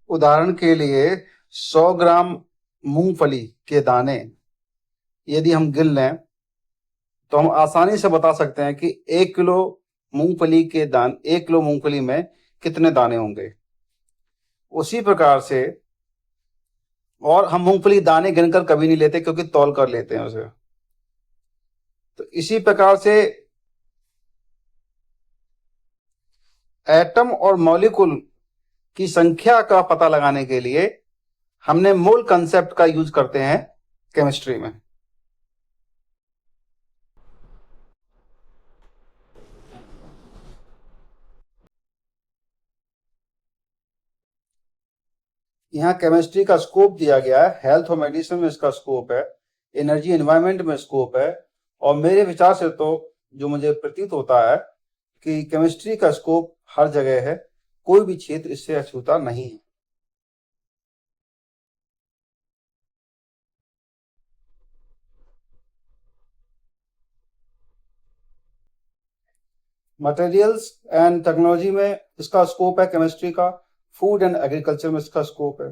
उदाहरण के लिए 100 ग्राम मूंगफली के दाने यदि हम गिन लें तो हम आसानी से बता सकते हैं कि 1 किलो मूंगफली में कितने दाने होंगे। उसी प्रकार से, और हम मूंगफली दाने गिनकर कभी नहीं लेते क्योंकि तौल कर लेते हैं उसे। तो इसी प्रकार से एटम और मॉलिक्यूल की संख्या का पता लगाने के लिए हमने मोल कंसेप्ट का यूज करते हैं केमिस्ट्री में। यहाँ केमिस्ट्री का स्कोप दिया गया है, हेल्थ और मेडिसिन में इसका स्कोप है, एनर्जी एनवायरनमेंट में स्कोप है, और मेरे विचार से तो जो मुझे प्रतीत होता है कि केमिस्ट्री का स्कोप हर जगह है, कोई भी क्षेत्र इससे अछूता नहीं है। मटेरियल्स एंड टेक्नोलॉजी में इसका स्कोप है केमिस्ट्री का, फूड एंड एग्रीकल्चर में इसका स्कोप है।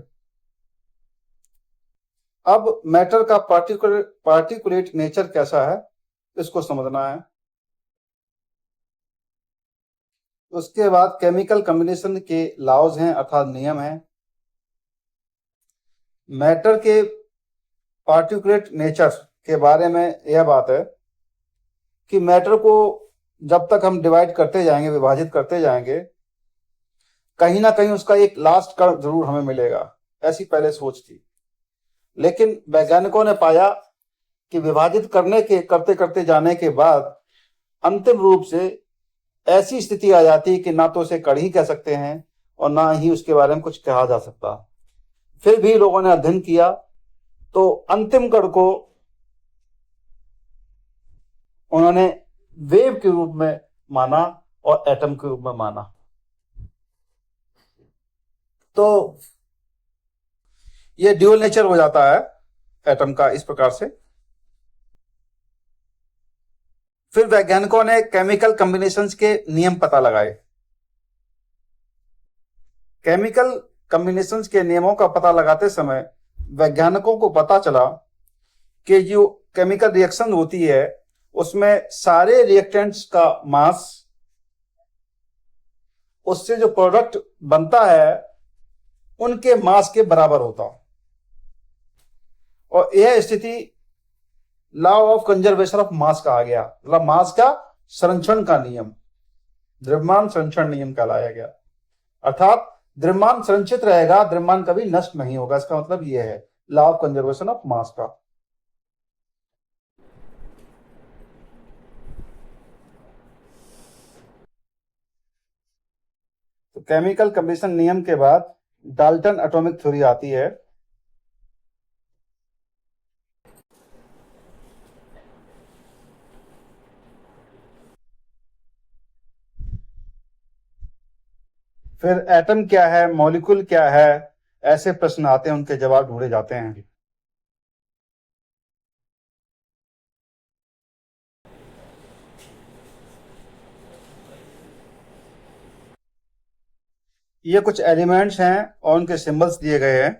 अब मैटर का पार्टिकुलेट नेचर कैसा है इसको समझना है। उसके बाद केमिकल कॉम्बिनेशन के लॉज हैं अर्थात नियम हैं। मैटर के पार्टिकुलेट नेचर के बारे में यह बात है कि मैटर को जब तक हम डिवाइड करते जाएंगे, विभाजित करते जाएंगे, कहीं ना कहीं उसका एक लास्ट कण जरूर हमें मिलेगा, ऐसी पहले सोच थी। लेकिन वैज्ञानिकों ने पाया कि विभाजित करते करते जाने के बाद अंतिम रूप से ऐसी स्थिति आ जाती है कि ना तो उसे कण ही कह सकते हैं और ना ही उसके बारे में कुछ कहा जा सकता। फिर भी लोगों ने अध्ययन किया तो अंतिम कण को उन्होंने वेव के रूप में माना और एटम के रूप में माना। तो ये ड्यूअल नेचर हो जाता है एटम का इस प्रकार से। फिर वैज्ञानिकों ने केमिकल कॉम्बिनेशंस के नियम पता लगाए। केमिकल कॉम्बिनेशंस के नियमों का पता लगाते समय वैज्ञानिकों को पता चला कि जो केमिकल रिएक्शन होती है उसमें सारे रिएक्टेंट्स का मास उससे जो प्रोडक्ट बनता है उनके मास के बराबर होता। और यह स्थिति law of conservation of mass कहा गया, मतलब मास का संरक्षण का नियम, द्रव्यमान संरक्षण नियम कहलाया गया। अर्थात द्रव्यमान संरक्षित रहेगा, द्रव्यमान कभी नष्ट नहीं होगा, इसका मतलब यह है law of conservation of mass का। तो केमिकल कॉम्बिनेशन नियम के बाद डाल्टन एटॉमिक थ्योरी आती है। फिर एटम क्या है, मॉलिक्यूल क्या है, ऐसे प्रश्न आते हैं, उनके जवाब ढूंढे जाते हैं। ये कुछ एलिमेंट्स हैं और उनके सिंबल्स दिए गए हैं।